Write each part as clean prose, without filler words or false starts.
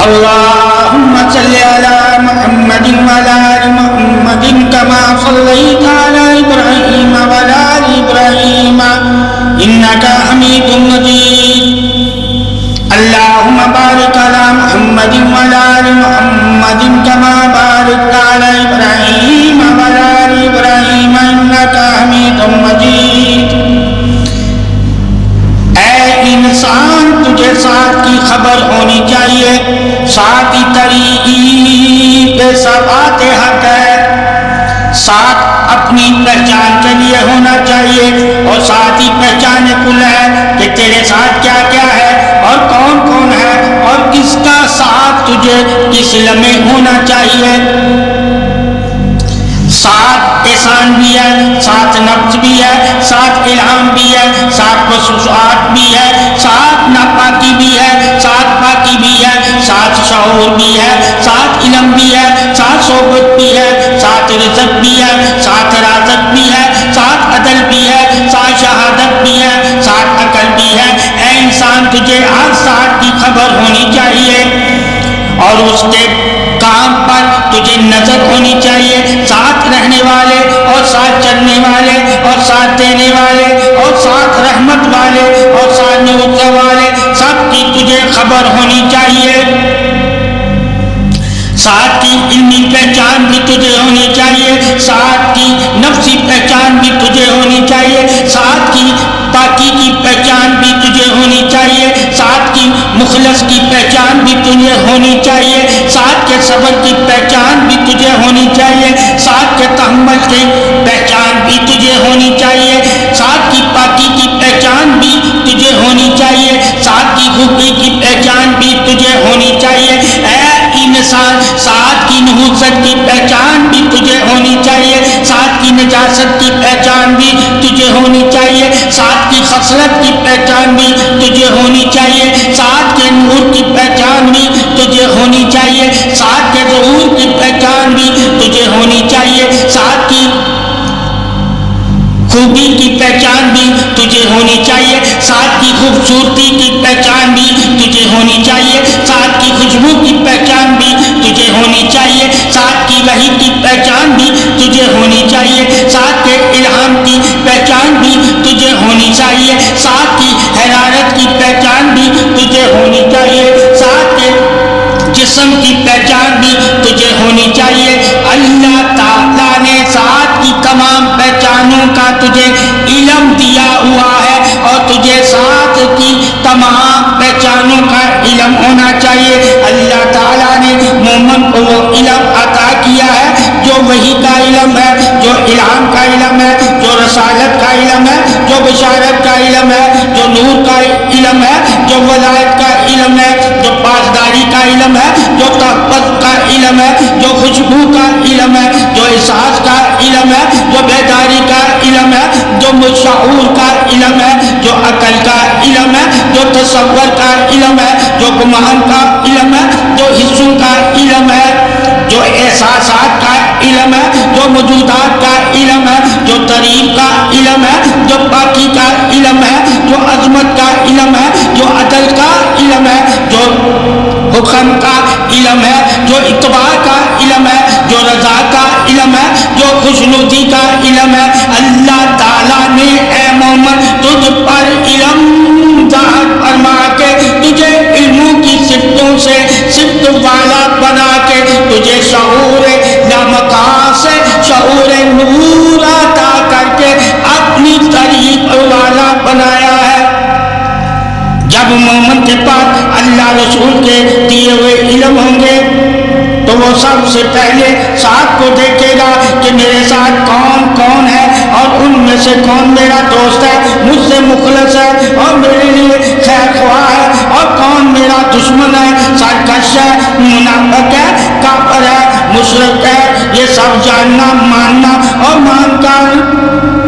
اللهم صل على محمد وعلى آل محمد كما صليت على إبراهيم وعلى آل إبراهيم إنك حميد مجيد اللهم بارك على محمد وعلى آل محمد كما باركت على إبراهيم وعلى آل إبراهيم إنك حميد مجيد اے انسان تجھے ساتھ کی خبر ہونی چاہیے، ساتھ ہی طریق ثبات حق ہے، ساتھ اپنی پہچان کے لیے ہونا چاہیے اور ساتھ ہی پہچان کل ہے کہ تیرے ساتھ کیا کیا ہے اور کون کون ہے اور کس کا ساتھ تجھے کس لمحے ہونا چاہیے۔ ساتھ احسان بھی ہے، ساتھ نفس بھی ہے، ساتھ الہام بھی ہے، ساتھ خصوصات بھی ہے، ساتھ ناپاکی بھی ہے، ساتھ پاکی بھی ہے، ساتھ شعور بھی ہے، ساتھ علم بھی ہے، ساتھ صحبت بھی ہے، ساتھ رزق بھی ہے، ساتھ رازق بھی ہے، ساتھ عدل بھی ہے، ساتھ شہادت بھی ہے، ساتھ عقل بھی ہے۔ اے انسان تجھے ہر ساتھ کی خبر ہونی چاہیے اور اس کے کام پر تجھے نظر ہونی چاہیے، ساتھ رہنے والے اور ساتھ چلنے والے اور ساتھ دینے والے اور ساتھ رحمت والے اور ساتھ نعوذ والے سب کی تجھے خبر ہونی چاہیے۔ ساتھ کی علمی پہچان بھی تجھے ہونی چاہیے، ساتھ کی نفسی پہچان بھی تجھے ہونی چاہیے، ساتھ کی پاکی کی پہچان بھی تجھے ہونی چاہیے، ساتھ کی مخلص کی پہچان بھی تجھے ہونی چاہیے، ساتھ کے صبر کی پہچان بھی تجھے ہونی چاہیے، ساتھ کے تحمل کی پہچان بھی تجھے ہونی چاہیے، ساتھ کی پاکی کی پہچان بھی تجھے ہونی چاہیے، ساتھ کی خوبی کی پہچان بھی تجھے ہونی چاہیے۔ اے انسان ساتھ کی نحوست کی پہچان بھی تجھے ہونی چاہیے، ساتھ کی نجاست کی پہچان بھی تجھے ہونی چاہیے، ساتھ کی خصلت کی پہچان بھی تجھے ہونی چاہیے، ساتھ کے نور کی پہچان بھی تجھے ہونی چاہیے، ساتھ کے ظہور کی پہچان بھی تجھے ہونی چاہیے، ساتھ کی خوبی کی پہچان بھی تجھے ہونی چاہیے، ساتھ کی خوبصورتی کی پہچان بھی تجھے ہونی چاہیے، ساتھ کی خوشبو کی پہچان بھی تجھے ہونی چاہیے، ساتھ کی وحی کی پہچان بھی تجھے ہونی چاہیے، ساتھ کے الہام کی پہچان بھی تجھے ہونی چاہیے، ساتھ کی حرارت کی پہچان بھی تجھے ہونی چاہیے، ساتھ کے جسم کی پہچان بھی تجھے ہونی چاہیے۔ اللہ تعالیٰ نے ساتھ کی تمام پہچانوں کا تجھے علم دیا ہوا ہے اور تجھے ساتھ کی تمام پہچانوں کا علم ہونا چاہیے۔ اللہ تعالیٰ نے مومن کو وہ علم عطا کیا ہے جو وحی کا علم ہے، جو الہام کا علم ہے، جو رسالت کا علم ہے، جو بشارت کا علم ہے، جو نور کا علم ہے، جو ولایت کا علم ہے، جو پاسداری کا علم ہے، جو تحفظ کا علم ہے، جو خوشبو کا علم ہے، جو احساس کا علم ہے، جو بیداری کا علم ہے، جو شعور کا علم ہے، جو عقل کا علم ہے، جو تصور کا علم ہے، جو گمان کا علم ہے، جو حصوں کا علم ہے، جو احساسات کا علم ہے، جو موجودات کا علم ہے، جو طریق کا علم ہے، جو پاکی کا علم ہے، جو عظمت کا علم ہے، جو عدل کا علم ہے، جو حکم کا علم ہے، جو اتباع کا علم ہے، جو رضا کا علم ہے، جو خوشنودی کا علم ہے۔ اللہ تعالیٰ نے اے مومن تجھ پر علم ظاہر فرما کے تجھے علموں کی صفتوں سے صفت والا بنا کے تجھے شعور لامکان سے شعور نور عطا کر کے اپنی طریق والا بنایا ہے۔ جب مومن کے پاس اللہ رسول کے دیے ہوئے علم ہوں گے تو وہ سب سے پہلے ساتھ کو دیکھے گا کہ میرے ساتھ کون کون ہے اور ان میں سے کون میرا دوست ہے، مجھ سے مخلص ہے اور میرے لیے خیر خواہ ہے اور کون میرا دشمن ہے، سرکش ہے، منافق ہے، کافر ہے، مشرک ہے۔ یہ سب جاننا، ماننا اور مان کر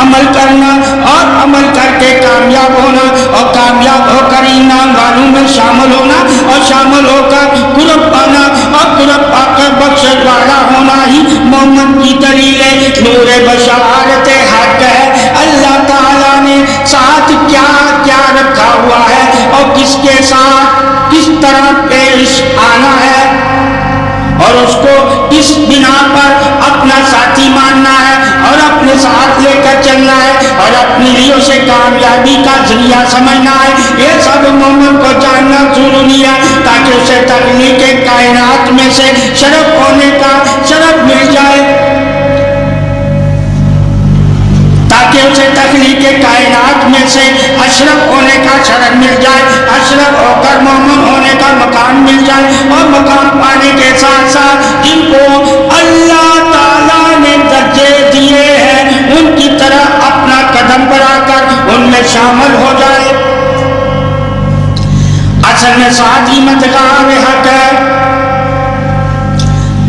عمل کرنا اور عمل کر کے کامیاب ہونا اور کامیاب ہو کر ایمان والوں میں شامل ہونا اور شامل ہو کر قرب پانا اور قرب پا کر بخشش والا ہونا ہی مومن کی دلیل نور بشارت حق ہے۔ اللہ تعالیٰ نے ساتھ کیا کیا رکھا ہوا ہے اور کس کے ساتھ کس طرح پیش پیش آنا ہے اور اس کو اس بنا پر اپنا ساتھی ماننا ہے اور اپنے ساتھ لے کر چلنا ہے اور اپنی لیے اسے کامیابی کا ذریعہ سمجھنا ہے. یہ سب مومن کو جاننا ضروری ہے تاکہ اسے تخلیق کائنات میں سے شرف ہونے کا شرف مل جائے, تاکہ اسے تخلیق کائنات میں سے اشرف ہونے کا شرف مل جائے, اشرف ہو کر مومن ہونے کا مقام مل جائے, اور مقام پانے کے ساتھ ساتھ جن کو اللہ تعالیٰ نے درجے دیے ہیں ان کی طرح اپنا قدم بڑھا کر ان میں شامل ہو جائے. اصل میں ساتھی مددگار حق ہے,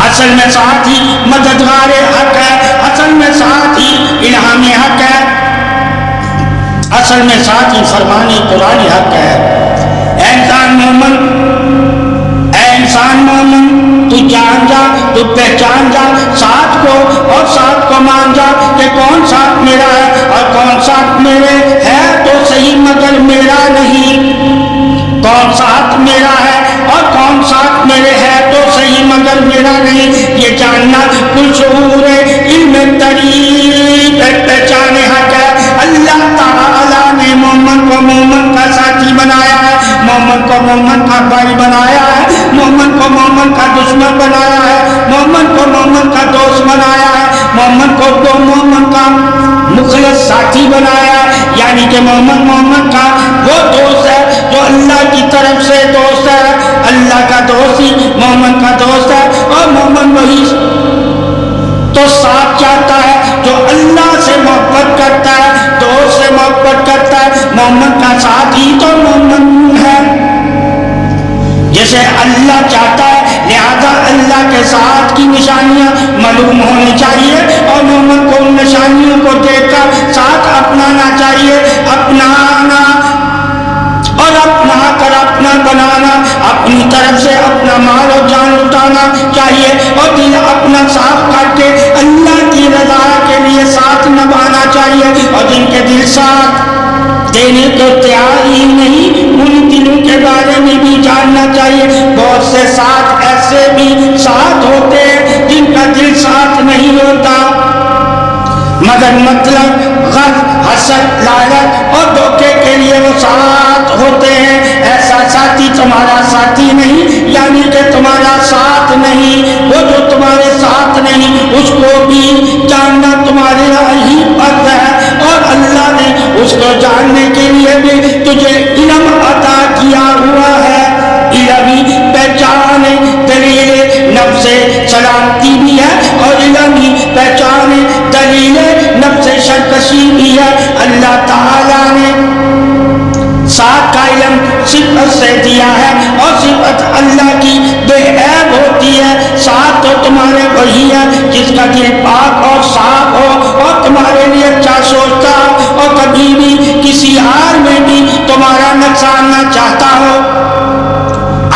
اصل میں ساتھی مددگار حق ہے, اصل میں ساتھی الہام حق ہے, اصل میں ساتھی فرمان قرآن حق ہے. اے انسان مومن, اے انسان مومن, تو جان جا, تو پہچان جا ساتھ کو, اور ساتھ کو مان جا کہ کون ساتھ میرا ہے اور کون ساتھ میرے ہے تو صحیح مگر میرا نہیں, کون ساتھ میرا ہے اور کون ساتھ میرے ہے تو صحیح مگر میرا نہیں. یہ جاننا کل شعور علم طریق پہچان حق ہے. اللہ تعالیٰ نے مومن کو مومن کا ساتھی بنایا ہے, مومن کو مومن کا بھائی بنایا ہے, مومن کو مومن کا دشمن بنایا ہے, مومن کو مومن کا دوست بنایا ہے, مومن کو مومن کا مخلص ساتھی بنایا ہے. یعنی کہ مومن مومن کا وہ دوست ہے جو اللہ کی طرف سے دوست ہے, اللہ کا دوست ہی مومن کا دوست ہے, اور مومن وہی تو ساتھ چاہتا ہے جو اللہ سے محبت کرتا ہے, دوست سے محبت کرتا ہے. مومن کا ساتھ ہی تو مومن ہے. جیسے اللہ چاہتا ہے لہذا اللہ کے ساتھ کی نشانیاں معلوم ہونی چاہیے, اور مومن کو ان نشانیوں کو دیکھ کر ساتھ اپنانا چاہیے. اپنانا اور اپنا کر اپنا بنانا, اپنی طرف سے اپنا مال اور جان لٹانا چاہیے, اور دل اپنا صاف کر کے اللہ کی رضا کے لیے ساتھ نبھانا چاہیے. اور جن کے دل ساتھ دینے کو تیار ہی نہیں ان دلوں کے بارے میں بھی جاننا چاہیے. بہت سے ساتھ ایسے بھی ساتھ ہوتے ہیں جن کا دل ساتھ نہیں ہوتا, مگر مطلب غرض حسد لالچ اور دھوکے کے لیے وہ ساتھ ہوتے ہیں. ایسا ساتھی تمہارا ساتھی نہیں, یعنی کہ تمہارا ساتھ نہیں. وہ جو تمہارے ساتھ نہیں اس کو بھی جاننا تمہارے ہی فرض ہے, اور اللہ نے اس کو جاننے کے لیے بھی تجھے علم عطا کیا ہوا ہے. علمی پہچان دلیل نفس سلامتی بھی ہے, اور علمی پہچان دلیل نفس سرکشی بھی ہے. اللہ تعالیٰ نے ساتھ کا علم صفت سے دیا ہے, اور صفت اللہ کی بے عیب ہوتی ہے. ساتھ تو تمہارے وہی ہے جس کا دل پاک اور صاف ہو, اور تمہارے لیے اچھا سوچتا ہو, اور کبھی بھی کسی حال میں بھی تمہارا نقصان نہ چاہتا ہو.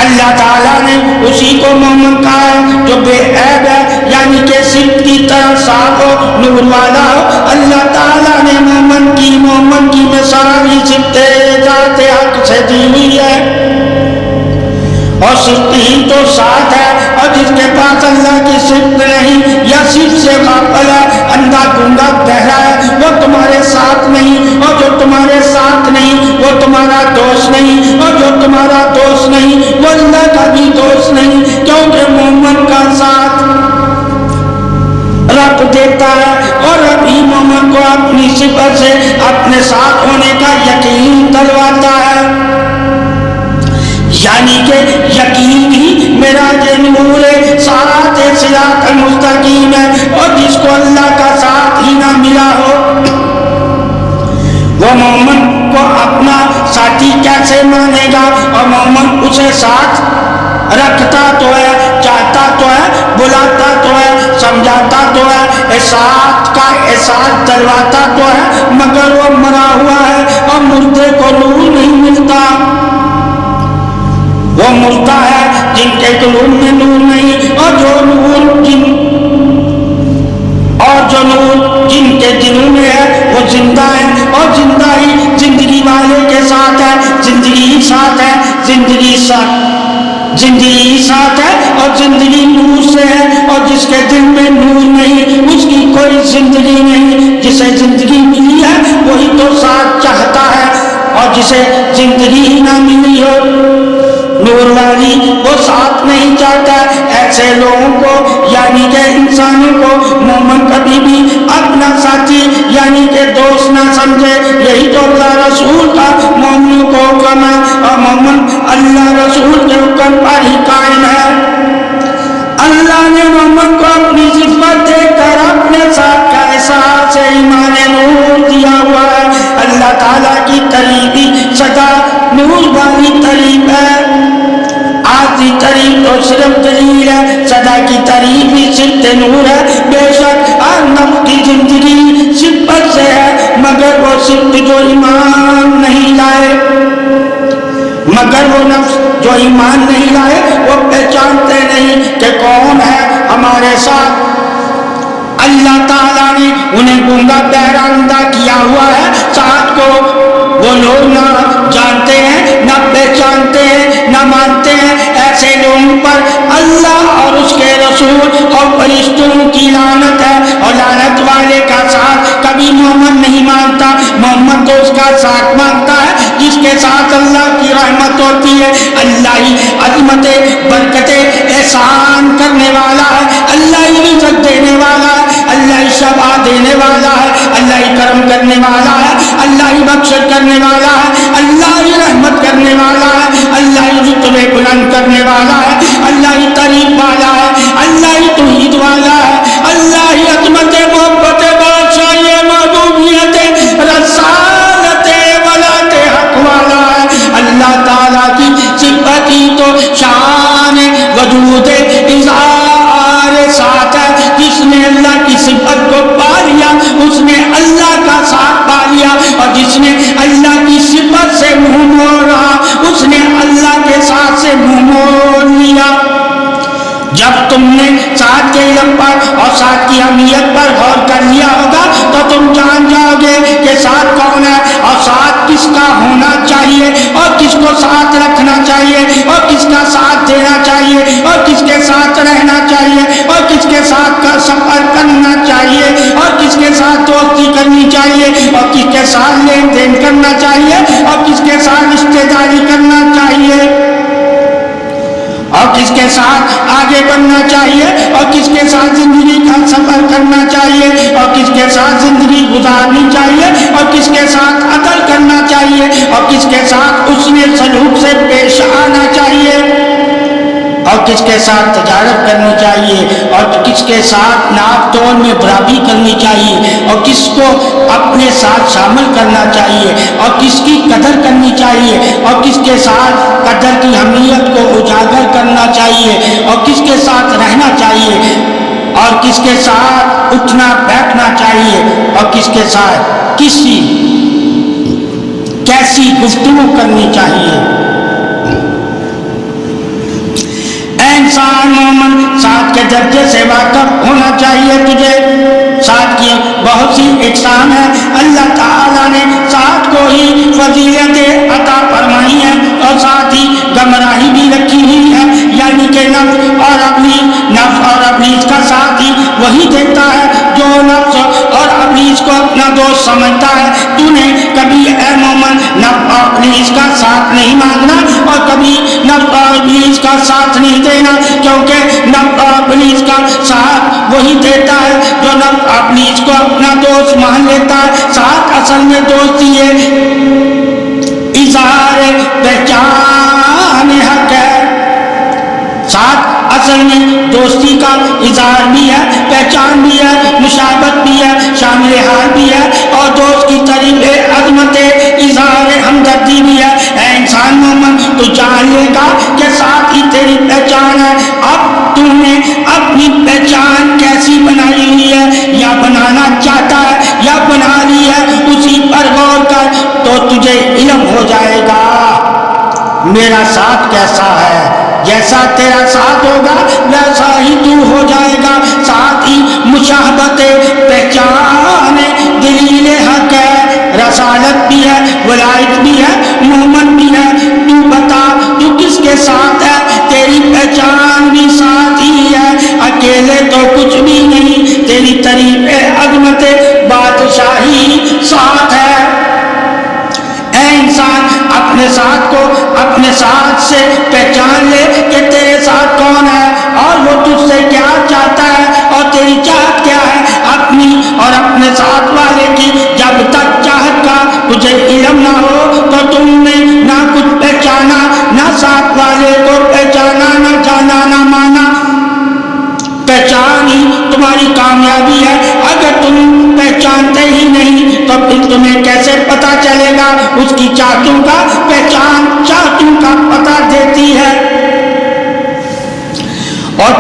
اللہ تعالیٰ نے اسی کو مومن کہا ہے جو بے عیب ہے, یعنی کہ صفت کی طرح صاف ہو, نور والا ہو. اللہ تعالیٰ نے مومن کی مثال ہی صفت ذات حق سے دی ہوئی ہے, اور صفت ہی تو ساتھ ہے. اور جس کے پاس اللہ کی صفت نہیں یا صفت سے غافل ہے, اندھا گنگا بہرا ہے, وہ تمہارے ساتھ نہیں, اور جو تمہارے ساتھ نہیں وہ تمہارا دوست نہیں, اور جو تمہارا دوست نہیں وہ اللہ کا بھی دوست نہیں. کیونکہ مومن کا ساتھ رب دیتا ہے, اور رب ہی مومن کو اپنی صفت سے اپنے ساتھ ہونے کا یقین دلواتا ہے. یعنی کہ یقین ہی میرا نور صراط صراط المستقیم ہے, اور جس کو اللہ کا ساتھ ہی نہ ملا ہو وہ مومن کو اپنا ساتھی کیسے مانے گا. اور مومن اسے ساتھ رکھتا تو ہے, چاہتا تو ہے, بلاتا تو ہے, سمجھاتا تو ہے, احساس کا احساس دلواتا تو ہے, مگر وہ مرا ہوا ہے اور مردے کو نور نہیں ملتا. وہ مردہ ہے جن کے قلوب میں نور نہیں, اور جو نور جن کے دلوں میں ہے وہ زندہ ہے, اور زندہ ہی زندگی والے کے ساتھ ہے, زندگی ساتھ ہے, زندگی ساتھ زندگی ساتھ ہے اور زندگی نور سے ہے، اور جس کے دل میں نور نہیں اس کی کوئی زندگی نہیں۔ جسے زندگی ملی ہے وہی تو ساتھ چاہتا ہے، اور جسے زندگی ہی نہ ملی ہو نور والی وہ ساتھ نہیں چاہتا۔ ایسے لوگوں کو یعنی کہ انسانوں کو مومن کبھی بھی اپنا ساتھی یعنی کہ دوست نہ سمجھے۔ یہی تو اللہ رسول کا مومنوں کو حکم ہے، اور مومن اللہ رسول کے حکم پر ہی قائم ہے۔ اللہ نے مومن کو اپنی صفت دے کر اپنے ساتھ کا احساس ایمان نور دیا ہوا ہے۔ اللہ تعالیٰ کی تعریفی صدا نور والی تعریف ہے، آتی تعریف تو صرف دلیل ہے، صدا کی تعریف ہی صرف نور ہے۔ بے شک ہر نفس کی زندگی صفت سے ہے، مگر وہ صفت جو ایمان نہیں لائے، مگر وہ نفس جو ایمان نہیں لائے وہ پہچانتے نہیں کہ کون ہے ہمارے ساتھ۔ اللہ تعالیٰ نے انہیں گنگا بہرا اندھا کیا ہوا ہے، ساتھ کو وہ لوگ نہ جانتے ہیں، نہ پہچانتے ہیں، نہ مانتے ہیں۔ ایسے لوگوں پر اللہ اور اس کے رسول اور فرشتوں کی لعنت ہے، اور لعنت والے کا ساتھ کبھی مومن نہیں مانتا۔ مومن تو اس کا ساتھ مانتا ہے جس کے ساتھ اللہ کی رحمت ہوتی ہے۔ اللہ ہی عظمت برکت احسان کرنے والا ہے، اللہ ہی رزق دینے والا ہے، اللہ ہی شفا دینے والا ہے، اللہ ہی کرم کرنے والا ہے، اللہ ہی بخشش کرنے والا ہے، اللہ ہی رحمت کرنے والا ہے، اللہ ہی رتبے بلند کرنے والا ہے، اللہ ہی تعریف والا ہے، اللہ ہی توحید والا ہے، اللہ ہی عظمت محبت بادشاہی محبوبیت رسالت ولایت حق والا ہے۔ اللہ تعالیٰ کی صفت ہی تو شان وجود اظہار ساتھ ہے۔ جس نے اللہ کی صفت کو پا لیا اس نے اللہ کا ساتھ پا لیا، اور جس نے اللہ کی صفت سے منہ موڑ رہا اس نے اللہ کے ساتھ سے منہ موڑ لیا۔ جب تم نے ساتھ کے علم پر اور ساتھ کی اہمیت پر غور کر لیا ہوگا تو تم جان جاؤ گے کہ ساتھ کون ہے، اور ساتھ کس کا ہونا چاہیے، اور کس کو ساتھ رکھنا چاہیے، اور کس کا ساتھ دینا چاہیے، اور کس کے ساتھ رہنا چاہیے، اور کس کے ساتھ کا سفر کرنا چاہیے، اور کس کے ساتھ دوستی کرنی چاہیے، اور کس کے ساتھ لین دین کرنا چاہیے، اور کس کے ساتھ رشتے داری کرنا چاہیے، اور کس کے ساتھ آگے بڑھنا چاہیے، اور کس کے ساتھ زندگی کا سفر کرنا چاہیے، اور کس کے ساتھ زندگی گزارنی چاہیے، اور کس کے ساتھ عدل کرنا چاہیے، اور کس کے ساتھ حسن سلوک سے پیش آنا چاہیے، اور کس کے ساتھ تجارت کرنی چاہیے، اور کس کے ساتھ ناپ تول میں برابری کرنی چاہیے، اور کس کو اپنے ساتھ شامل کرنا چاہیے، اور کس کی قدر کرنی چاہیے، اور کس کے ساتھ قدر کی اہمیت کو اجاگر کرنا چاہیے، اور کس کے ساتھ رہنا چاہیے، اور کس کے ساتھ اٹھنا بیٹھنا چاہیے، اور کس کے ساتھ کیسی گفتگو کرنی چاہیے۔ انسان مومن ساتھ کے درجے سے واقف ہونا چاہیے تجھے۔ ساتھ کی بہت سی اقسام ہے، اللہ تعالیٰ نے ساتھ کو ہی فضیلت عطا فرمائی ہے، اور ساتھ ہی گمراہی بھی رکھی ہوئی ہے، یعنی کہ نفس اور ابلیس کا ساتھ ہی وہی دیتا ہے جو نفس اور ابلیس کو اپنا دوست سمجھتا ہے۔ تو نے کبھی اے مومن نفس اور ابلیس کا ساتھ نہیں مانگنا، اور کبھی نفس اور ابلیس کا ساتھ نہیں دینا، کیونکہ نفس اور ابلیس کا ساتھ وہی دیتا ہے جو نفس اور ابلیس کو اپنا دوست مان لیتا ہے۔ ساتھ اصل میں دوستی ہے اظہار پہچان حق ہے، ساتھ اصل میں دوستی کا اظہار بھی ہے، پہچان بھی ہے، مشابہت بھی ہے، شامل حال بھی ہے، اور دوست کی تعریف عظمت اظہار ہمدردی بھی ہے۔ اے انسان مومن تو جان لے گا کہ ساتھ ہی تیری پہچان ہے۔ اب تم نے اپنی پہچان کیسی بنائی ہوئی ہے، یا بنانا چاہتا ہے یا بنا لی ہے، اسی پر غور کر تو تجھے علم ہو جائے گا میرا ساتھ کیسا ہے۔ جیسا تیرا ساتھ ہوگا ویسا ہی تو ہو جائے گا۔ ساتھ ہی مشابہت پہچان دلیل حق ہے، رسالت بھی ہے، ولایت بھی ہے، مومن بھی ہے۔ تو بتا تو کس کے ساتھ ہے، تیری الہی ساتھ ہے۔ اے انسان اپنے ساتھ کو اپنے ساتھ سے پہچان لے کہ تیرے ساتھ کون ہے اور وہ تجھ سے کیا چاہتا ہے اور تیری چاہت کیا ہے اپنی اور اپنے ساتھ والے کی۔ جب تک چاہت کا تجھے علم نہ ہو تو تم نے نہ کچھ پہچانا، نہ ساتھ والے کو پہچانا، نہ جانا نہ مانا۔ پہچان ہی تمہاری کامیابی ہے۔ اگر تم پہچانتے ہی نہیں تو پھر تمہیں کیسے پتا چلے گا؟ اس کی چاہتوں کا پہچان چاہتوں کا پتا دیتی ہے، اور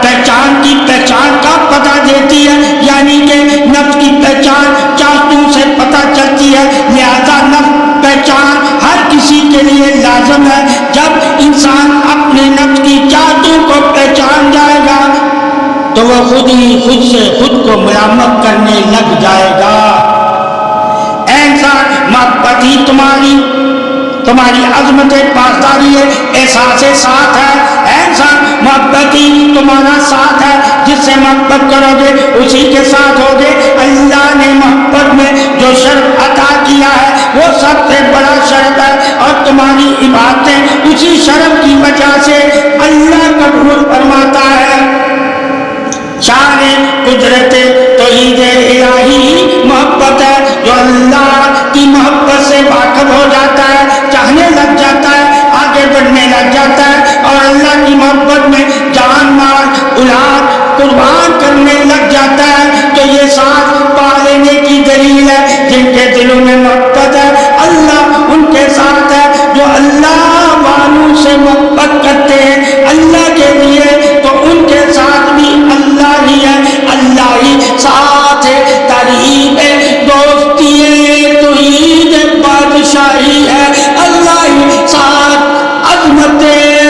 پہچان کی پہچان کا پتا دیتی ہے، یعنی کہ نفس کی پہچان چاہتوں سے پتا چلتی ہے۔ لہذا نفس پہچان ہر کسی کے لیے لازم ہے۔ جب انسان اپنے نفس کی چاہتوں کو پہچان جائے گا تو وہ خود ہی خود سے خود کو ملامت کرنے لگ جائے گا۔ اے انسان محبت ہی تمہاری عظمت پاسداری ہے، احساس ساتھ ہے۔ اے انسان محبت ہی تمہارا ساتھ ہے، جس سے محبت کرو گے اسی کے ساتھ ہوگے۔ اللہ نے محبت میں جو شرف عطا کیا ہے وہ سب سے بڑا شرف ہے، اور تمہاری عبادتیں اسی شرف کی وجہ سے اللہ قبول فرماتا ہے۔ شان قدرت توحید الہی محبت ہے، جو اللہ کی محبت سے واقف ہو جاتا ہے، چاہنے لگ جاتا ہے، آگے بڑھنے لگ جاتا ہے، اور اللہ کی محبت میں جان مال اولاد قربان کرنے لگ جاتا ہے۔ تو یہ ساتھ پا لینے کی دلیل ہے۔ جن کے دلوں میں محبت ہے اللہ ان کے ساتھ ہے، جو اللہ والوں سے محبت کرتے ہیں اللہ کے لیے، تو ان کے ساتھ بھی اللہ ہی ہے، اللہ ہی ساتھ ہے۔ تعریف دوستی توحید بادشاہی ہے، اللہ ہی ساتھ عظمت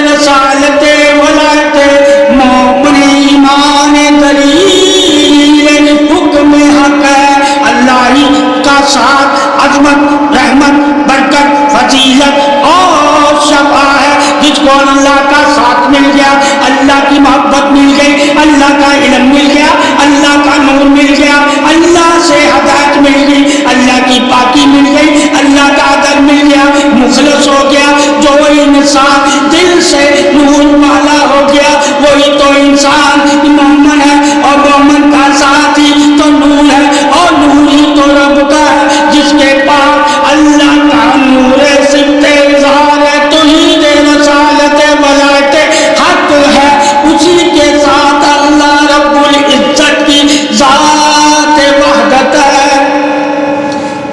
رسالت ولایت مومن ایمان دلیل حکم حق ہے۔ اللہ ہی کا ساتھ عظمت رحمت برکت فضیلت اور شفا ہے۔ جس کو اللہ کا ساتھ مل گیا، اللہ کی محبت مل گئی، اللہ کا علم مل گیا، اللہ کا نور مل گیا، اللہ سے ہدایت مل گئی، اللہ کی پاکی مل گئی، اللہ کا ادب مل گیا، مخلص ہو گیا۔ جو انسان دل سے نور والا ہو گیا وہی تو انسان مومن ہے، اور مومن کا ساتھ ہی تو نور ہے، اور نور ہی تو رب کا ہے، جس کے پاس اللہ کا نور صفت اظہار ہے، توحید رسالت ولایت حق ہے، اسی کے ساتھ اللہ رب العزت کی ذات وحدت ہے۔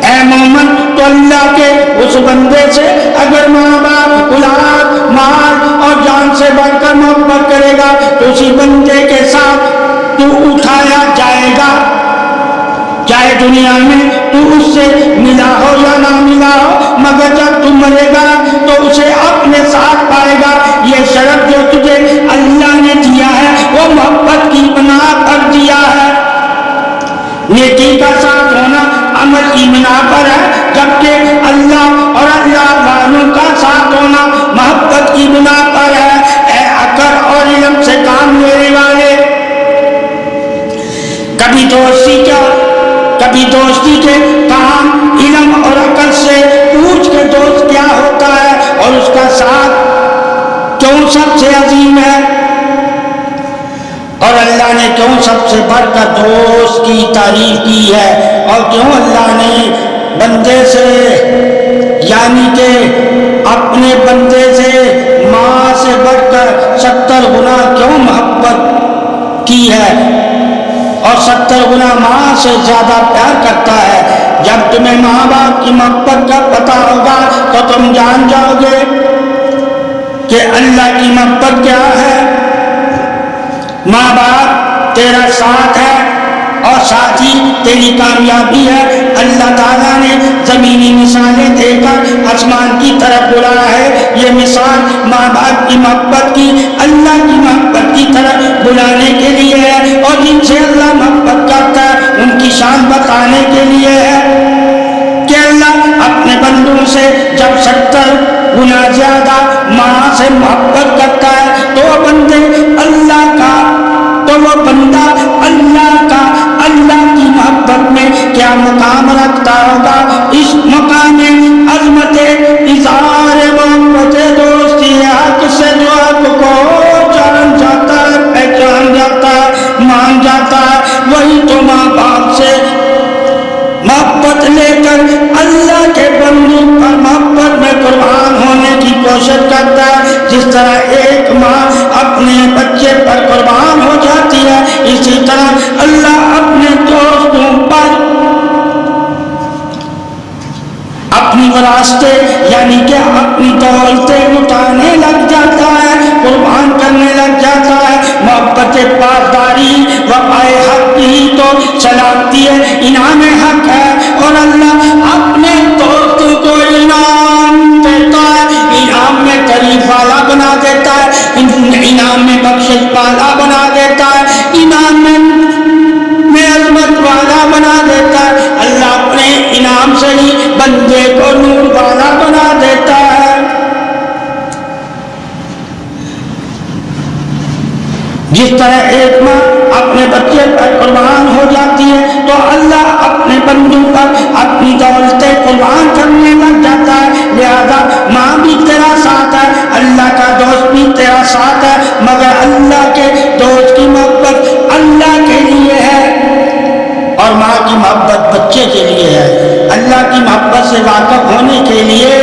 اے مومن تو اللہ کے اس بندے سے اگر ماں باپ اولاد مال اور جان سے بڑھ کر محبت کرے گا تو اسی بندے کے ساتھ تو اٹھایا جائے گا، چاہے دنیا میں تو اس سے ملا ہو یا نہ ملا ہو، مگر جب تو مرے گا تو اسے اپنے ساتھ پائے گا۔ یہ شرف جو تجھے اللہ نے دیا ہے وہ محبت کی بنا پر دیا ہے۔ نیکی کا ساتھ ہونا عمل کی بنا پر ہے، جبکہ اللہ اور اللہ والوں کا ساتھ ہونا محبت کی بنا پر ہے۔ اے عقل اور علم سے کام لینے والے، کبھی دوستی کے کام علم اور عقل سے پوچھ کے دوست کیا ہوتا ہے اور اس کا ساتھ کیوں سب سے عظیم ہے، اور اللہ نے کیوں سب سے بڑھ کر دوست کی تعریف کی ہے، اور کیوں اللہ نے بندے سے یعنی کہ اپنے بندے سے ماں سے بڑھ کر 70 گنا کیوں محبت کی ہے، اور 70 گنا ماں سے زیادہ پیار کرتا ہے۔ جب تمہیں ماں باپ کی محبت کا پتہ ہوگا تو تم جان جاؤ گے کہ اللہ کی محبت کیا ہے۔ ماں باپ تیرا ساتھ ہے اور ساتھ ہی تیری کامیابی ہے۔ اللہ تعالیٰ نے زمینی مثالیں دے کر آسمان کی طرف بلایا ہے۔ یہ مثال ماں باپ کی محبت کی اللہ کی محبت کی طرف بلانے کے لیے ہے، اور جن سے اللہ محبت کرتا ہے ان کی شان بتانے کے لیے ہے کہ اللہ اپنے بندوں سے جب 70 گنا زیادہ ماں سے محبت کرتا ہے تو وہ بندے اللہ کا تو وہ بندہ اللہ کا اللہ کی محبت میں کیا مقام کوشش کرتا ہے. جس طرح ایک ماں اپنے بچے پر قربان ہو جاتی ہے، اسی طرح اللہ اپنے دوستوں پر اپنی وراثتیں یعنی کہ اپنی دولتیں لٹانے لگ جاتا ہے، قربان کرنے لگ جاتا ہے. محبت پاسداری وفائے حق ہی تو سلامتی ہے، انعام حق ہے. اور اللہ اپنے دوست کو انعام دیتا ہے، انعام میں تعریف والا بنا دیتا ہے، انعام میں بخشش والا بنا دیتا ہے، انعام میں عظمت والا بنا دیتا ہے. اللہ اپنے انعام سے ہی بندے کو نور والا بنا دیتا ہے. جس طرح ایک ماں اپنے بچے پر قربان ہو جاتی ہے تو اللہ اپنے بندوں پر اپنی دولتیں قربان کرنے لگ جاتا ہے. لہذا ماں بھی تیرا ساتھ ہے، اللہ کا دوست بھی تیرا ساتھ ہے، مگر اللہ کے دوست کی محبت اللہ کے لیے ہے اور ماں کی محبت بچے کے لیے ہے. اللہ کی محبت سے واقف ہونے کے لیے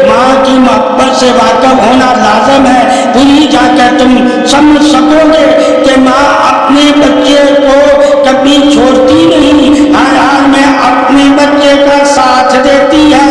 ماں کی محبت سے واقف ہونا لازم ہے. پوری جا کر تم سمجھ سکو گے کہ ماں اپنے بچے کو کبھی چھوڑتی نہیں، ہر حال میں اپنے بچے کا ساتھ دیتی ہے.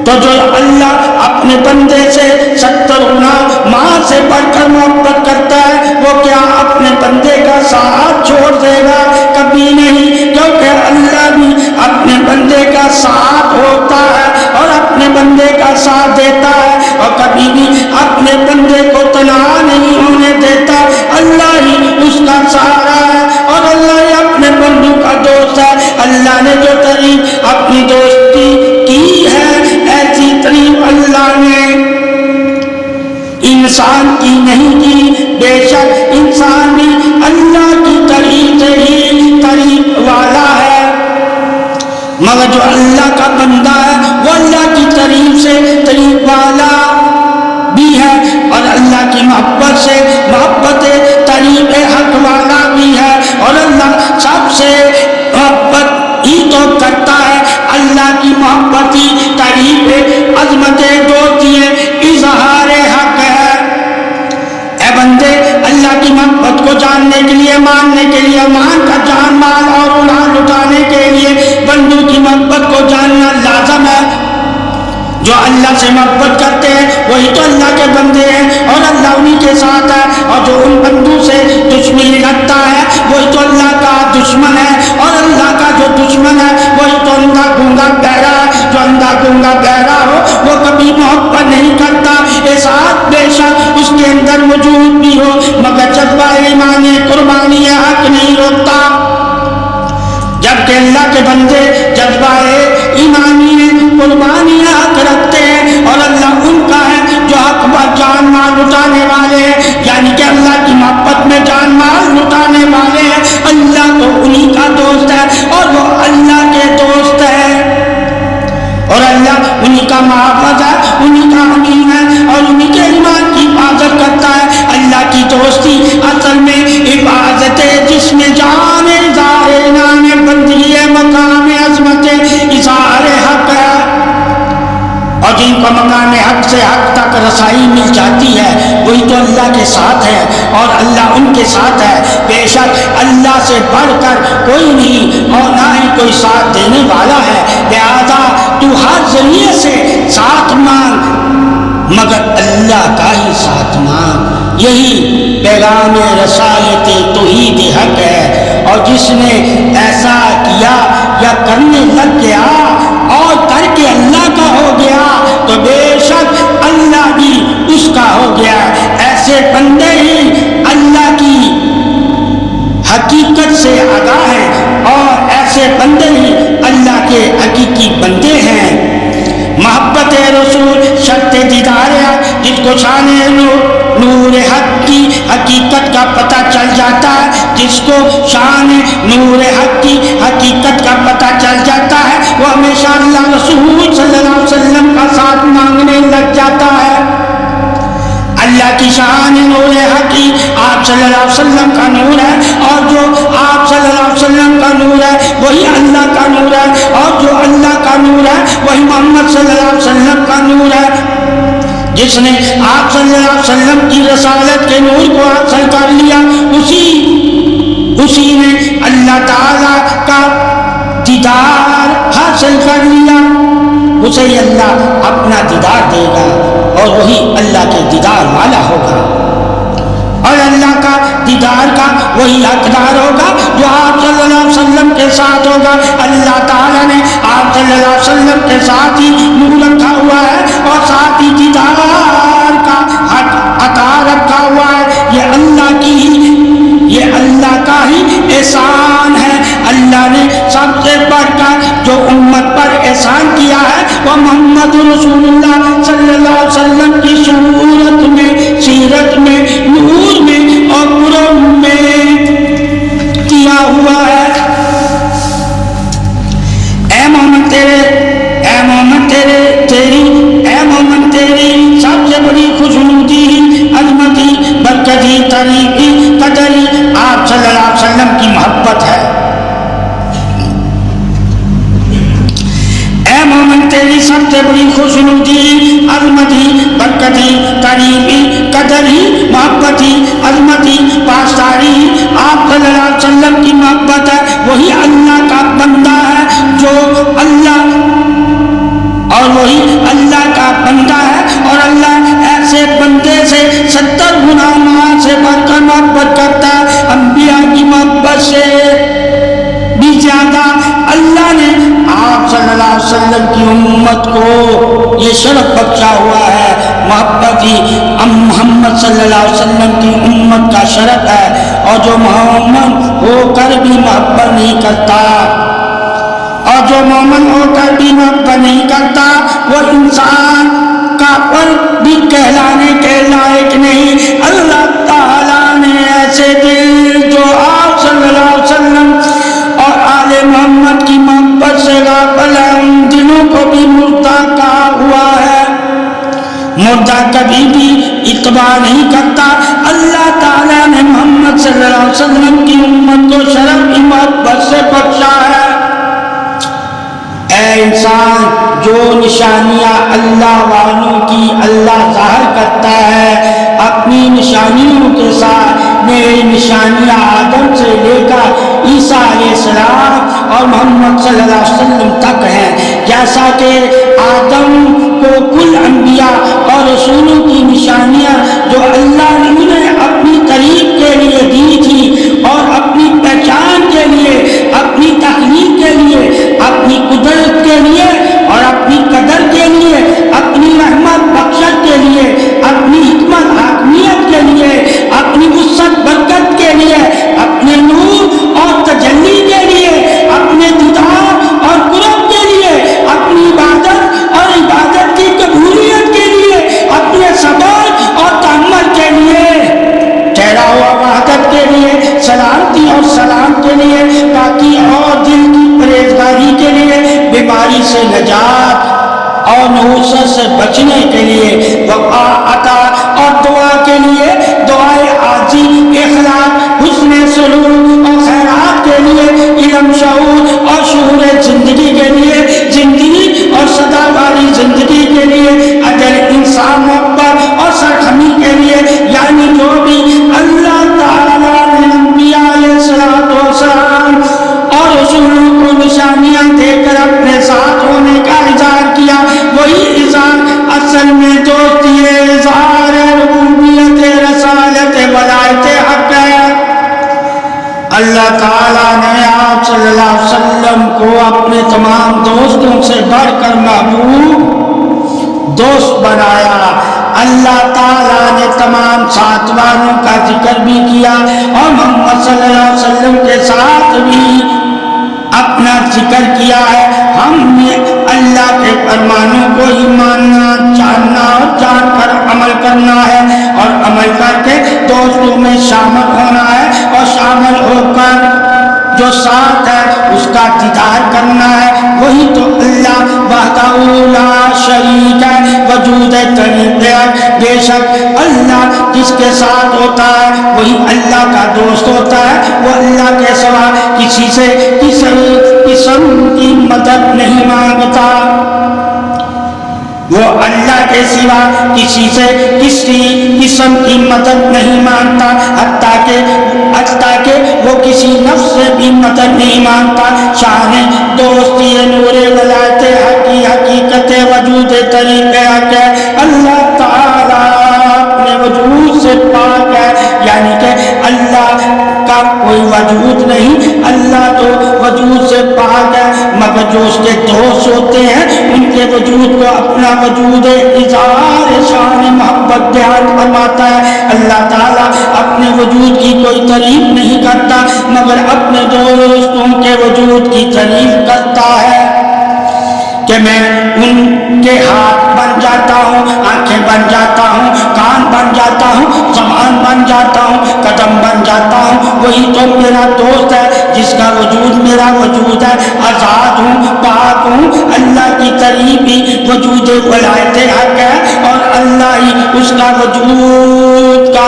تو جو اللہ اپنے بندے سے 70 گنا ماں سے بڑھ کر محبت کرتا ہے، وہ کیا اپنے بندے کا ساتھ چھوڑ دے گا؟ کبھی نہیں، کیونکہ اللہ بھی اپنے بندے کا ساتھ ہوتا ہے اور اپنے بندے کا ساتھ دیتا ہے اور کبھی بھی اپنے بندے کو تنہا نہیں ہونے دیتا. اللہ ہی اس کا سہارا ہے اور اللہ ہی اپنے بندوں کا دوست ہے. اللہ نے جو تعریف اپنی دوستی کی ہے، ایسی تعریف اللہ نے انسان کی نہیں کی. بے شک انسان بھی اللہ کی تعریف سے ہی تعریف والا ہے، مگر جو اللہ کا بندہ ہے وہ اللہ کی تعریف سے تعریف والا بھی ہے اور اللہ کی محبت سے محبت تعریف حق والا بھی ہے. اور اللہ سب سے محبت ہی تو کرتا ہے، اللہ کی محبت ہی تعریف عظمت دوستی ہے، اظہار حق ہے. اے بندے، اللہ کی محبت کو جاننے کے لیے، ماننے کے لیے، مان کر جان مال اور اولاد لٹانے کے لیے بندوں کی محبت کو جاننا لازم ہے. جو اللہ سے محبت کرتے ہیں وہی تو اللہ کے بندے ہیں اور اللہ انہی کے ساتھ ہے. اور جو ان بندوں سے دشمنی رکھتا ہے وہی تو اللہ کا دشمن ہے اور اللہ کا جو دشمن ہے وہی تو اندھا گونگا بہرا ہے. جو اندھا گونگا بہرا ہو وہ کبھی محبت نہیں کرتا، احساس بے شک اس کے اندر موجود بھی ہو، مگر جذبہ ایمان قربانی حق نہیں روکتا. جبکہ اللہ کے بندے جذبہ ایمانی قربانی حق رکھتے ہیں اور اللہ ان کا ہے جو حق پر جان مال لٹانے والے ہیں، یعنی کہ اللہ کی محبت میں جان مال لٹانے والے ہیں. اللہ تو انہی کا دوست ہے اور وہ اللہ کے دوست ہے اور اللہ انہی کا محافظ ہے، انہی کا حمیم ہے اور انہی کے ایمان کی حفاظت کرتا ہے. اللہ کی دوستی اصل میں حفاظت ہے جس میں جان اظہار نام بندگی مقام عظمت اظہار حق ہے. اور جن کو مقام حق سے حق تک رسائی مل جاتی ہے وہی تو اللہ کے ساتھ ہے اور اللہ ان کے ساتھ ہے. بے شک اللہ سے بڑھ کر کوئی نہیں اور نہ ہی کوئی ساتھ دینے والا ہے. لہذا تو ہر ذریعے سے ساتھ مانگ مگر اللہ کا ہی ساتھ مانگ. یہی پیغام رسالت توحید حق ہے. اور جس نے ایسا کیا یا کرنے لگ گیا اور کر کے اللہ کا ہو گیا تو بے شک اللہ بھی اس کا ہو گیا. ایسے بندے ہی اللہ کی حقیقت سے آگاہ ہیں اور ایسے بندے ہی اللہ کے حقیقی بندے ہیں. محبت رسول شرط دیدار ہے جس کو شان نور حق کی حقیقت کا پتہ چل جاتا ہے، جس کو شان نور حق کی حقیقت کا پتہ چل جاتا ہے وہ ہمیشہ اللہ رسول صلی اللہ علیہ وسلم کا ساتھ مانگنے لگ جاتا ہے. اللہ کی شان نور حق کی آپ صلی اللہ علیہ وسلم کا نور ہے اور جو آپ صلی اللہ علیہ وسلم کا نور ہے وہی اللہ کا نور ہے اور جو اللہ کا نور ہے وہی محمد صلی اللہ علیہ وسلم کا نور ہے. جس نے آپ صلی اللہ علیہ وسلم کی رسالت کے نور کو حاصل کر لیا، اسی نے اللہ تعالیٰ کا دیدار حاصل کر لیا، اسے اللہ اپنا دیدار دے گا اور وہی اللہ کے دیدار والا ہوگا، اور اللہ کا دیدار کا وہی حقدار ہوگا جو آپ صلی اللہ علیہ وسلم کے ساتھ ہوگا۔ اللہ تعالیٰ نے آپ صلی اللہ علیہ وسلم کے ساتھ ہی نور رکھا ہوا ہے اور ساتھ ہی دیدار کا حق عطا رکھا ہوا ہے۔ یہ اللہ کا ہی احسان ہے۔ اللہ نے سب سے بڑھ کر جو امت پر احسان کیا ہے وہ محمد رسول اللہ صلی اللہ علیہ وسلم کی صورت میں، سیرت میں، نور میں اور قرب میں کیا ہوا ہے۔ اے محمد تیری سب سے بڑی خوشنودی، عظمتی، برکتی، تعریفی، قدری آپ صلی اللہ علیہ وسلم کی محبت ہے۔ اے محمد تیری سب سے بڑی خوشنودی، عظمتی، برکتی، تعریفی، قدری، محبتی، عظمتی، پاسداری آپ صلی اللہ علیہ وسلم کی محبت ہے۔ وہی اللہ کا بندہ ہے جو کا بندہ ہے، اور اللہ ایسے بندے سے 70 گنا ماں سے بڑھ کر محبت کرتا ہے، انبیاء کی محبت سے بھی زیادہ۔ اللہ نے آپ صلی اللہ علیہ وسلم کی امت کو یہ شرف بخشا ہوا ہے، محبت ہی محمد صلی اللہ علیہ وسلم کی امت کا شرف ہے، اور جو محمد ہو کر بھی محبت نہیں کرتا، اور جو مومن ہو کر بھی محبت نہیں کرتا، وہ انسان کافر بھی کہلانے کے لائق نہیں۔ اللہ تعالیٰ نے ایسے دل جو آپ صلی اللہ علیہ وسلم اور آل محمد کی محبت سے غافل ہے، ان دلوں کو بھی مردہ کہا ہوا ہے۔ مردہ کبھی بھی اتباع نہیں کرتا۔ اللہ تعالیٰ نے محمد صلی اللہ علیہ وسلم کی امت کو شرف کی محبت سے بخشا ہے۔ اے انسان، جو نشانیاں اللہ والوں کی اللہ ظاہر کرتا ہے، اپنی نشانیوں کے ساتھ میری نشانیاں آدم سے لے کر عیسیٰ علیہ السلام اور محمد صلی اللہ علیہ وسلم تک ہیں۔ جیسا کہ آدم کو کل انبیاء اور رسولوں کی نشانیاں جو اللہ نے انہیں اپنی تعریف کے لیے دی تھی اور اپنی پہچان کے لیے، اپنی تخلیق کے لیے، اپنی قدرت کے لیے اور اپنی قدر کے لیے، اپنی رحمت بخشت کے لیے، اپنی حکمت حاکمیت کے لیے، اپنی وسعت برکت کے لیے، اپنے نور اور تجلی کے لیے، اپنے دیدار اور قرب کے لیے، اپنی عبادت اور عبادت کی قبولیت کے لیے، اپنے صبر اور تحمل کے لیے، ٹھہرا ہوا وحدت کے لیے، سلامتی اور سلام کے لیے، پاکی اور دل کی پرہیزگاری کے لیے، بیماری سے نجات اور نحوست سے بچنے کے لیے، وقار عطا اور دعا کے لیے، دعائے عاجزی، اخلاص، حسن سلوک اور خیرات کے لیے، علم، شعور اور شعور زندگی کے لیے، زندگی اور سدا والی زندگی کے لیے، اجر، انسان، محبت اور سرخمی کے لیے، یعنی جو بھی اللہ تعالیٰ نے انبیاء علیہ السلام اور رسولوں کو نشانیاں دے کر اپنے ساتھ ہونے کا اظہار کیا، وہی اظہار اصل میں دوستی ہے، اظہار ربوبیت، رسالت، ولایت حق ہے۔ اللہ تعالیٰ نے آپ صلی اللہ علیہ وسلم کو اپنے تمام دوستوں سے بڑھ کر محبوب دوست بنایا۔ اللہ تعالیٰ نے تمام ساتھ والوں کا ذکر بھی کیا اور محمد صلی اللہ علیہ وسلم کے ساتھ بھی اپنا ذکر کیا ہے۔ ہم نے اللہ کے فرمانوں کو ہی ماننا، جاننا اور جان کر عمل کرنا ہے، اور عمل کر کے دوستوں میں شامل ہونا ہے، اور شامل ہو کر جو ساتھ ہے اس کا دیدار کرنا ہے۔ وہی تو اللہ وحدہ لا شریک ہے، وجود طریق ہے۔ بے شک اللہ جس کے ساتھ ہوتا ہے وہی اللہ کا دوست ہوتا ہے، وہ اللہ کے سوا کسی سے کسی قسم کی مدد نہیں مانگتا۔ وہ اللہ کے سوا کسی سے کسی قسم کی مدد نہیں مانگتا، حتیٰ کہ وہ کسی نفس سے بھی مدد نہیں مانگتا۔ شان دوستی نور ولایت حق کی حقیقت وجود طریقہ ہے، اللہ تعالیٰ اپنے وجود سے پاک ہے، یعنی کہ اللہ کا کوئی وجود نہیں، اللہ تو وجود سے پاک ہے، مگر جو اس کے دوست ہوتے ہیں ان کے وجود کو اپنا وجود اظہار شان محبت بیان فرماتا ہے۔ اللہ تعالیٰ اپنے وجود کی کوئی تعریف نہیں کرتا مگر اپنے دوستوں کے وجود کی تعریف کرتا ہے کہ میں ان کے ہاتھ بن جاتا ہوں، آنکھیں بن جاتا ہوں، کان بن جاتا ہوں، زبان بن جاتا ہوں، قدم بن جاتا ہوں، وہی تو میرا دوست ہے جس کا وجود میرا وجود ہے، آزاد ہوں، پاک ہوں۔ اللہ کی تعریف بھی وجود ولایت حق ہے اور اللہ ہی اس کا وجود کا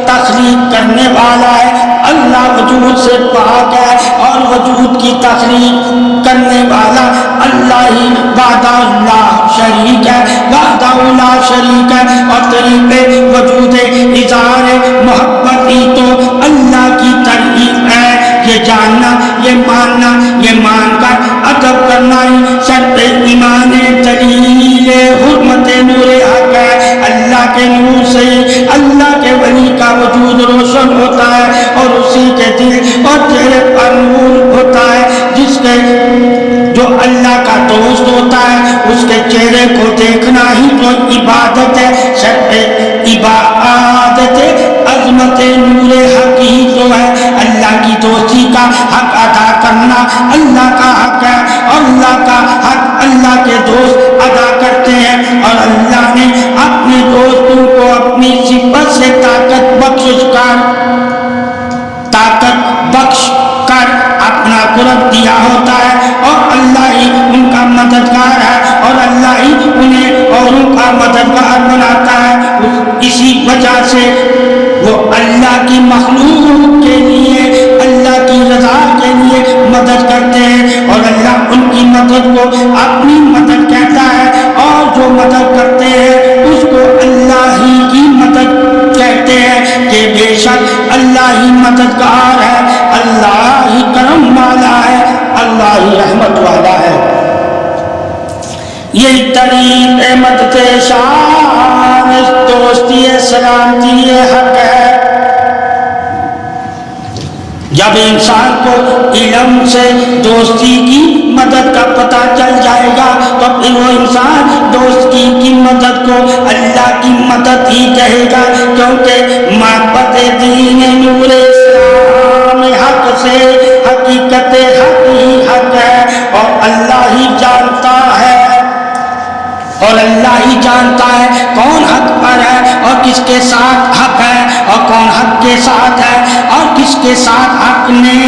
تخلیق کرنے والا ہے۔ اللہ وجود سے پاک ہے اور وجود کی تخلیق کرنے والا اللہ ہی وحدہ لا شریک ہے، وحدہ لا شریک ہے، اور طریقے وجود اظہار محبت ہی تو اللہ کی تعریف ہے۔ یہ جاننا، یہ ماننا، یہ مان کر ادب کرنا ہی شرط ایمان دلیل حرمت نور حق ہے۔ اللہ کے نور سے اللہ کے ولی کا وجود روشن ہوتا ہے اور اسی کے دل اور چہرے پر نور ہوتا ہے۔ جس کے جو اللہ کا دوست ہوتا ہے اس کے چہرے کو دیکھنا ہی تو عبادت ہے، شرط عبادت عظمت نور حق ہی تو ہے۔ اللہ کی دوستی کا حق ادا کرنا اللہ کا حق ہے اور اللہ کا حق اللہ کے دوست ادا کرتے ہیں، اور اللہ نے اپنے دوستوں کو اپنی صفت سے طاقت بخش کر اپنا قرب دیا ہوتا ہے، اور اللہ ہی ان کا مددگار ہے اور اللہ ہی انہیں اوروں کا مددگار بناتا ہے۔ اسی وجہ سے وہ اللہ کی مخلوق کے لیے، اللہ کی رضا کے لیے مدد کرتے ہیں، اور اللہ ان کی مدد کو اپنی مدد کہتا ہے، اور جو مدد کرتے ہیں اس کو اللہ ہی کی مدد کہتے ہیں کہ بے شک اللہ ہی مددگار ہے، اللہ ہی کرم والا ہے، اللہ ہی رحمت والا ہے۔ یہی طریق مدد شان دوستی سلامتی حق ہے۔ جب انسان کو علم سے دوستی کی مدد کا پتہ چل جائے گا تو پھر وہ انسان دوستی کی مدد کو اللہ کی مدد ہی کہے گا، کیونکہ محبت دین نور اسلام حق سے حقیقت حق ہی حق ہے، اور اللہ ہی جانتا ہے، اور اللہ ہی جانتا ہے کون حق پر ہے اور کس کے ساتھ حق ہے، اور کون حق کے ساتھ ہے اور کس کے ساتھ حق نے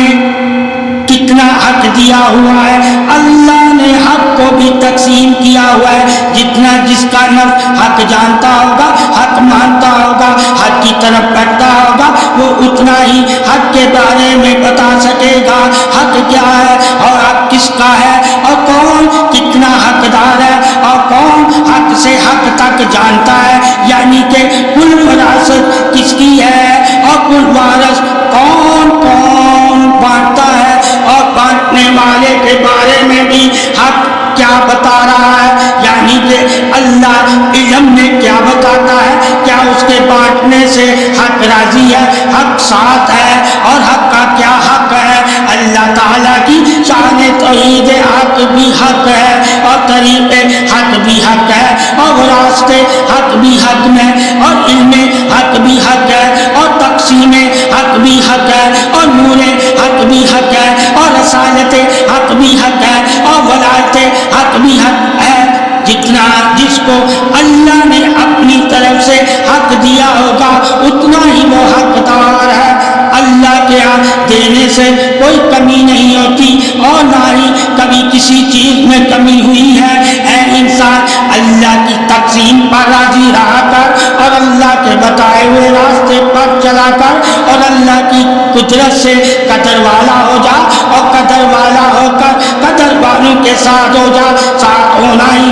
کتنا حق دیا ہوا ہے۔ اللہ نے حق کو بھی تقسیم کیا ہوا ہے، جتنا جس کا نفس حق جانتا ہوگا، حق مانتا ہوگا، حق کی طرف بڑھتا ہوگا، وہ اتنا ہی حق کے بارے میں بتا سکے گا حق کیا ہے اور حق کس کا ہے، اور کون کتنا حقدار ہے، اور کون حق سے حق تک جانتا ہے، یعنی کہ کل وراثت کس کی ہے اور کل وارث کون کون بانٹتا ہے، اور بانٹنے والے کے بارے میں بھی حق کیا بتا رہا ہے، یعنی کہ اللہ علم میں کیا بتاتا ہے، کیا اس کے بانٹنے سے حق راضی ہے، حق ساتھ ہے، اور حق کا کیا حق ہے۔ اللہ تعالیٰ کی شان توحید حق بھی حق ہے، اور طریق حق بھی حق ہے، اور راستے حق بھی حق میں، اور علم حق بھی حق ہے، اور تقسیم حق بھی حق ہے، اور نور حق بھی حق ہے، اور رسالت حق بھی حق ہے، اور ولایت حق بھی حق ہے۔ جتنا جس کو اللہ نے اپنی طرف سے حق دیا ہوگا اتنا ہی وہ حقدار ہے۔ اللہ کے ہاں دینے سے کوئی کمی نہیں ہوتی، اور نہ ہی کبھی کسی چیز میں کمی ہوئی ہے۔ اے انسان، اللہ کی تقسیم پر راضی رہا کر، اور اللہ کے بتائے ہوئے راستے پر چلا کر، اور اللہ کی قدرت سے قدر والا ہو جا، اور قدر والا ہو کر قدر والوں کے ساتھ ہو جا. ساتھ ہونا ہی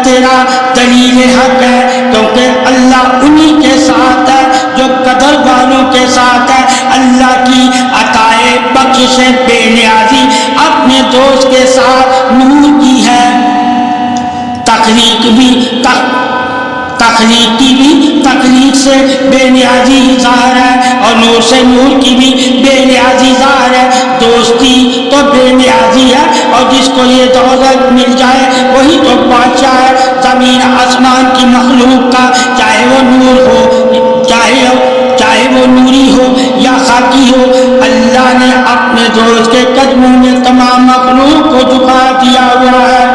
تیرا دلیل حق ہے, کیونکہ اللہ انہی کے ساتھ ہے جو قدر والوں کے ساتھ ہے. اللہ کی عطائے بخشش بے نیازی اپنے دوست کے ساتھ نور کی ہے. تخلیق سے بے نیازی ظاہر ہے, اور نور سے نور کی بھی بے نیازی ظاہر ہے. دوستی تو بے نیازی ہے, اور جس کو یہ دولت مل جائے وہی تو بادشاہ ہے زمین آسمان کی مخلوق کا, چاہے وہ نور ہو, چاہے وہ نوری ہو یا خاکی ہو. اللہ نے اپنے دوست کے قدموں میں تمام مخلوق کو جھکا دیا ہوا ہے.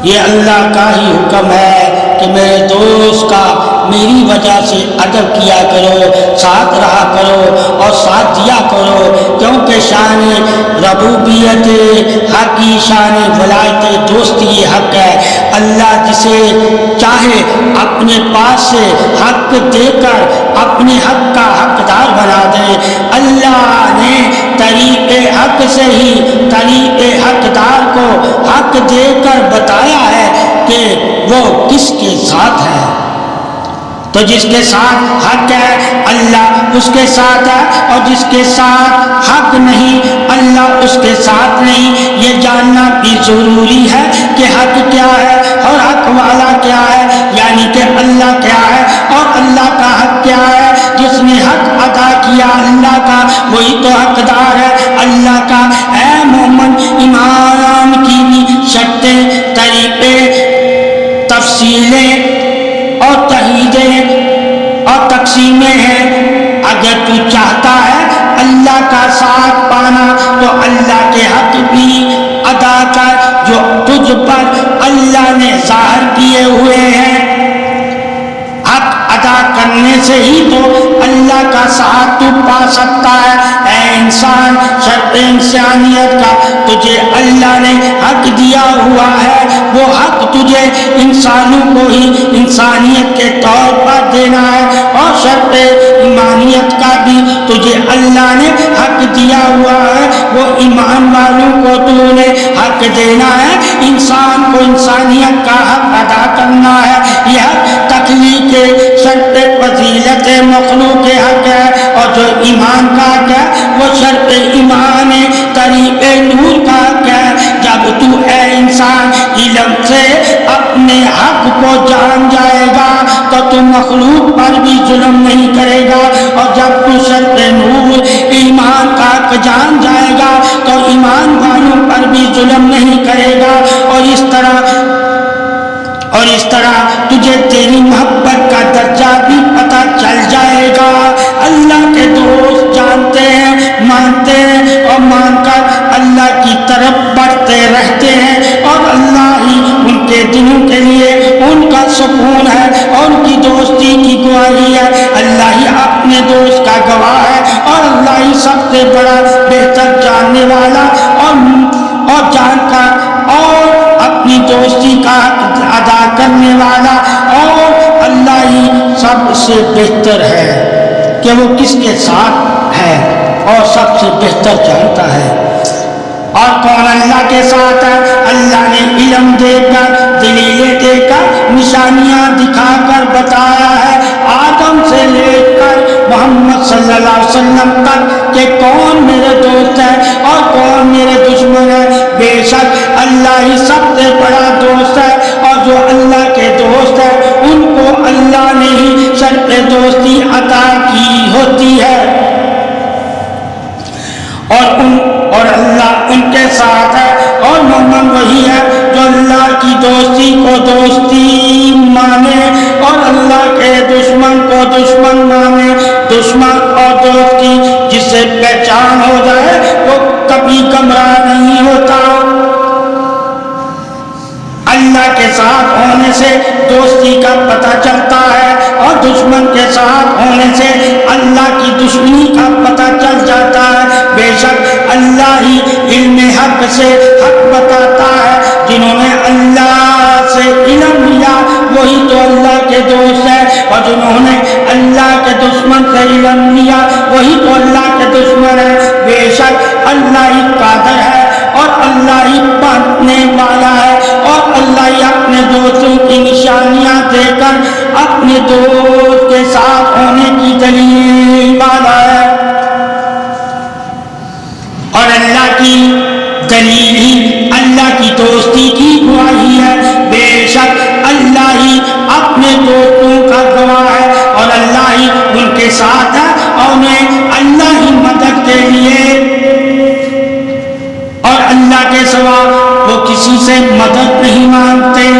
یہ اللہ کا ہی حکم ہے کہ میرے دوست کا میری وجہ سے ادب کیا کرو, ساتھ رہا کرو اور ساتھ دیا کرو, کیونکہ شان ربوبیت حق کی, شان ولایت دوستی حق ہے. اللہ جسے چاہے اپنے پاس سے حق دے کر اپنے حق کا حقدار بنا دے. اللہ نے طریق حق سے ہی طریق حقدار کو حق دے کر بتایا ہے کہ وہ کس کے ساتھ ہے. تو جس کے ساتھ حق ہے اللہ اس کے ساتھ ہے, اور جس کے ساتھ حق نہیں اللہ اس کے ساتھ نہیں. یہ جاننا بھی ضروری ہے کہ حق کیا ہے اور حق والا کیا ہے, یعنی کہ اللہ کیا ہے اور اللہ کا حق کیا ہے. جس نے حق ادا کیا اللہ کا وہی تو حقدار ہے اللہ کا. اے مومن, ایمان کی بھی شرطیں, طریقے, تفصیلیں اور تحیدیں اور تقسیمیں ہیں. اگر تو چاہتا ہے اللہ کا ساتھ پانا تو اللہ کے حق بھی ادا کر جو تجھ پر اللہ نے ظاہر کیے ہوئے ہیں. حق ادا کرنے سے ہی تو اللہ کا ساتھ تو پا سکتا ہے. اے انسان, شرط انسانیت کا تجھے اللہ نے حق دیا ہوا ہے, وہ حق تجھے انسانوں کو ہی انسانیت کے طور پر دینا ہے, اور شرط ایمانیت کا بھی تجھے اللہ نے حق دیا ہوا ہے, وہ ایمان والوں کو تو نے حق دینا ہے. انسان کو انسانیت کا حق ادا کرنا ہے. یہ حق تخلیق شرط فضیلت مخلوق کے حق ہے, اور جو ایمان کا حق ہے وہ شرط ایمان طریق نور کا حق ہے. جب تو اے انسان علم سے اپنے حق کو جان جائے گا تو تو مخلوق پر بھی ظلم نہیں کرے گا, اور جب تو شرط نور ایمان کا حق جان جائے گا تو ایمان والوں پر بھی ظلم نہیں کرے گا. اور اس طرح تجھے تیری محبت کا درجہ بھی پتہ چل جائے گا. اللہ کے دوست جانتے ہیں, مانتے ہیں, اور مان کر اللہ کی طرف بڑھتے رہتے ہیں, اور اللہ ہی ان کے دلوں کے لیے ان کا سکون ہے اور ان کی دوستی کی گواہی ہے. اللہ ہی اپنے دوست کا گواہ ہے, اور اللہ ہی سب سے بڑا بہتر جاننے والا اور جان کر اور اپنی دوستی کا ادا کرنے والا, اور اللہ ہی سب سے بہتر ہے کہ وہ کس کے ساتھ ہے اور سب سے بہتر جانتا ہے. اور کون اللہ کے ساتھ ہے؟ اللہ نے علم دے کر, دلیلیں دے کر, نشانیاں دکھا کر بتایا ہے آدم سے لے کر محمد صلی اللہ علیہ وسلم تک کہ کون میرے دوست ہے اور کون میرے دشمن ہے. بے شک اللہ ہی سب سے بڑا دوست ہے, اور جو اللہ کے دوست ہے ان کو اللہ نے ہی شرط دوستی عطا کی ہوتی ہے, اور اللہ ان کے ساتھ ہے. اور مومن وہی ہے جو اللہ کی دوستی کو دوستی مانے اور اللہ کے دشمن کو دشمن مانے. دشمن اور دوستی جسے پہچان ہو جائے وہ کبھی گمراہ نہیں ہوتا. اللہ کے ساتھ ہونے سے دوستی کا پتہ چلتا ہے, اور دشمن کے ساتھ ہونے سے اللہ کی دشمنی کا پتہ چل جاتا ہے. بے شک اللہ ہی علم حق سے حق بتاتا ہے. جنہوں نے اللہ سے علم لیا وہی تو اللہ کے دوست ہے, اور جنہوں نے اللہ کے دشمن سے علم لیا وہی تو اللہ کے دشمن ہے. بے شک اللہ ہی قادر ہے اور اللہ ہی بانٹنے والا ہے، اور اللہ ہی اپنے دوستوں کی نشانیاں دے کر اپنے دوست کے ساتھ ہونے کی دلیل والا ہے۔ اور اللہ کی دلیل ہی اللہ کی دوستی کی گواہی ہے۔ بے شک اللہ ہی اپنے دوستوں کا گواہ ہے، اور اللہ ہی ان کے ساتھ ہے، اور انہیں اللہ ہی مدد کے لیے، اور اللہ کے سوا وہ کسی سے مدد نہیں مانگتے۔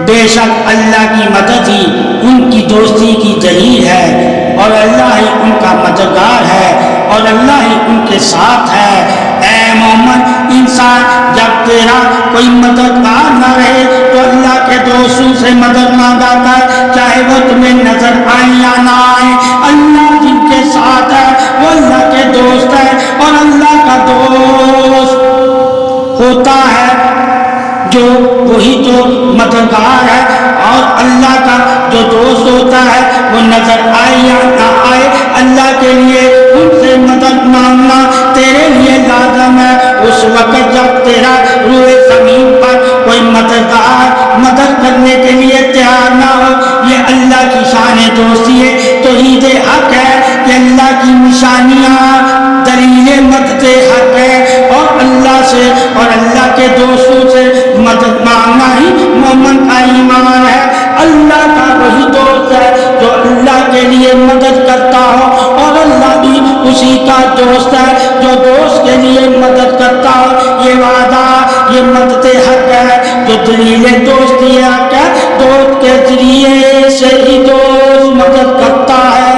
بے شک اللہ کی مدد ہی ان کی دوستی کی دلیل ہے، اور اللہ ہی ان کا مددگار ہے، اور اللہ ہی ان کے ساتھ ہے۔ اے محمد، انسان جب تیرا کوئی مددگار نہ رہے تو اللہ کے دوستوں سے مدد مانگاتا ہے، چاہے وہ تمہیں نظر آئے یا نہ آئے۔ اللہ جن کے ساتھ ہے وہ اللہ کے دوست ہے، اور اللہ کا دوست ہوتا ہے جو وہی تو مددگار ہے، اور اللہ کا جو دوست ہوتا ہے وہ نظر آئے یا نہ آئے، اللہ کے لیے ان سے مدد مانگنا تیرے لیے لازم ہے۔ اس وقت جب تیرا روئے زمین پر کوئی مددگار مدد کرنے کے لیے تیار نہ ہو، یہ اللہ کی شان دوستی ہے۔ توحید حق ہے کہ اللہ کی نشانیاں دلیل مدد حق ہے، اور اللہ سے اور اللہ کے دوستوں سے مدد مانگنا ہی مومن کا ایمان ہے۔ اللہ کا وہی دوست ہے جو اللہ کے لیے مدد کرتا ہو، اور اللہ بھی اسی کا دوست ہے جو دوست کے لیے مدد کرتا ہو۔ یہ وعدہ، یہ مدد حق ہے جو دلیل دوستی حق ہے، دوست کے ذریعے سے ہی دوست مدد کرتا ہے۔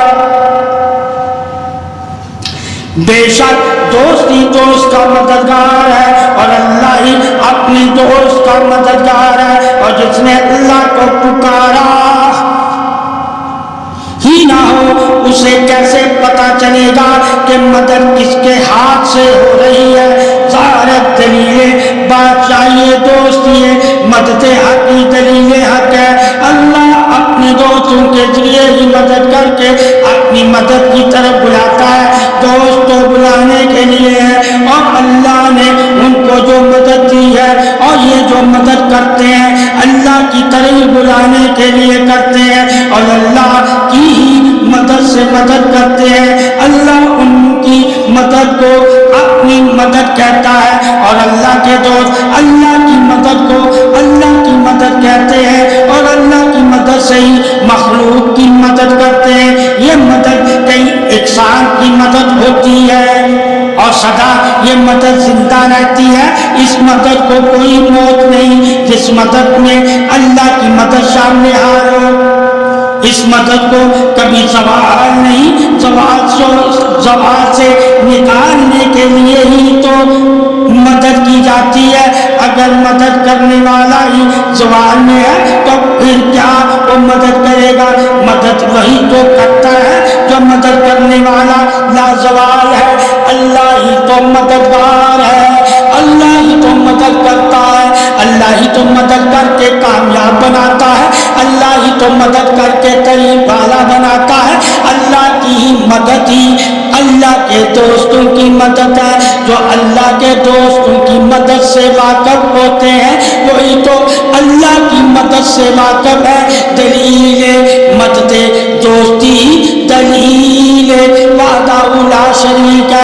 بے شک دوست ہی دوست کا مددگار ہے، اور اللہ ہی اپنے دوست کا مددگار ہے، اور جس نے اللہ کو پکارا ہی نہ ہو اسے کیسے پتا چلے گا کہ مدد کس کے ہاتھ سے ہو رہی ہے؟ ظاہر دلیل بادشاہی دوستی ہے، مدد حق کی دلیل حق ہے۔ اللہ اپنے دوستوں کے ذریعے ہی مدد کر کے اپنی مدد کی طرف بلاتا ہے۔ دوست تو بلانے کے لیے ہے، اور اللہ نے ان کو جو مدد دی ہے اور یہ جو مدد کرتے ہیں اللہ کی طرف بلانے کے لیے کرتے ہیں، اور اللہ کی ہی مدد سے مدد کرتے ہیں۔ اللہ ان کی مدد کو اپنی مدد کہتا ہے، اور اللہ کے دوست اللہ کی مدد کو اللہ کی مدد کہتے ہیں، اور اللہ کی مدد سے ہی مخلوق کی مدد کرتے ہیں۔ یہ مدد کئی اقسام کی مدد ہوتی ہے، اور سدا یہ مدد زندہ رہتی ہے۔ اس مدد کو کوئی موت نہیں، جس مدد میں اللہ کی مدد شامل ہو۔ اس مدد کو کبھی زوال نہیں، زوال سے نکالنے کے لیے ہی تو مدد کی جاتی ہے۔ اگر مدد کرنے والا ہی زوال میں ہے تو پھر کیا وہ مدد کرے گا؟ مدد وہی تو کرتا ہے جو مدد کرنے والا لازوال ہے۔ اللہ ہی تو مددگار ہے، اللہ ہی تو مدد کرتا ہے، اللہ ہی تو مدد کر کے کامیاب بناتا ہے، اللہ ہی تو مدد کر کے قریب والا بناتا ہے۔ اللہ کی ہی مدد ہی اللہ کے دوستوں کی مدد ہے۔ جو اللہ کے دوستوں کی مدد سے واقف ہوتے ہیں وہی تو اللہ کی مدد سے واقف ہے۔ دلیل مدد دوستی، دلیل وعدہ لا شریک ہے۔